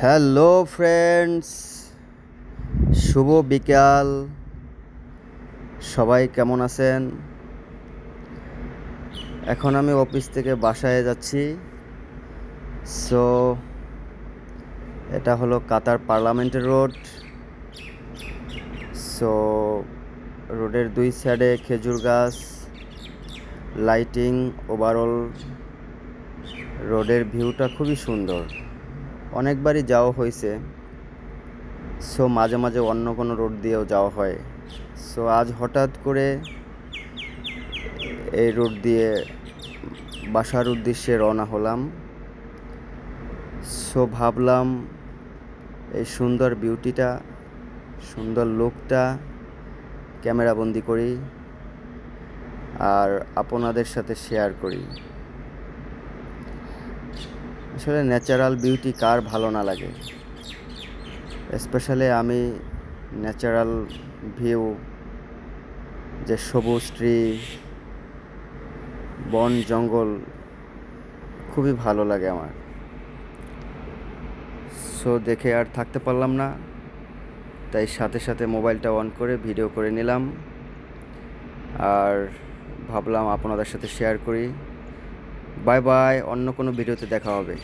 Hello friends, শুভ বিকাল। সবাই কেমন আছেন? এখন আমি অফিস থেকে বাসায় যাচ্ছি। সো এটা হলো কাতার পার্লামেন্টের রোড। সো রোডের দুই সাইডে খেজুর গাছ, লাইটিং, ওভারঅল রোডের ভিউটা খুবই সুন্দর। অনেকবারই যাওয়া হয়েছে। সো মাঝে মাঝে অন্য কোনো রোড দিয়েও যাওয়া হয়। সো আজ হঠাৎ করে এই রোড দিয়ে বাসার উদ্দেশ্যে রওনা হলাম। সো ভাবলাম এই সুন্দর বিউটিটা, সুন্দর লুকটা ক্যামেরাবন্দি করি আর আপনাদের সাথে শেয়ার করি। আসলে ন্যাচারাল বিউটি কার ভালো না লাগে? স্পেশালি আমি ন্যাচারাল ভিউ, যে সবুজ ট্রি, বন জঙ্গল খুবই ভালো লাগে আমার। সো দেখে আর থাকতে পারলাম না, তাই সাথে সাথে মোবাইলটা অন করে ভিডিও করে নিলাম আর ভাবলাম আপনাদের সাথে শেয়ার করি। বাই বাই, অন্য কোনো ভিডিওতে দেখা হবে।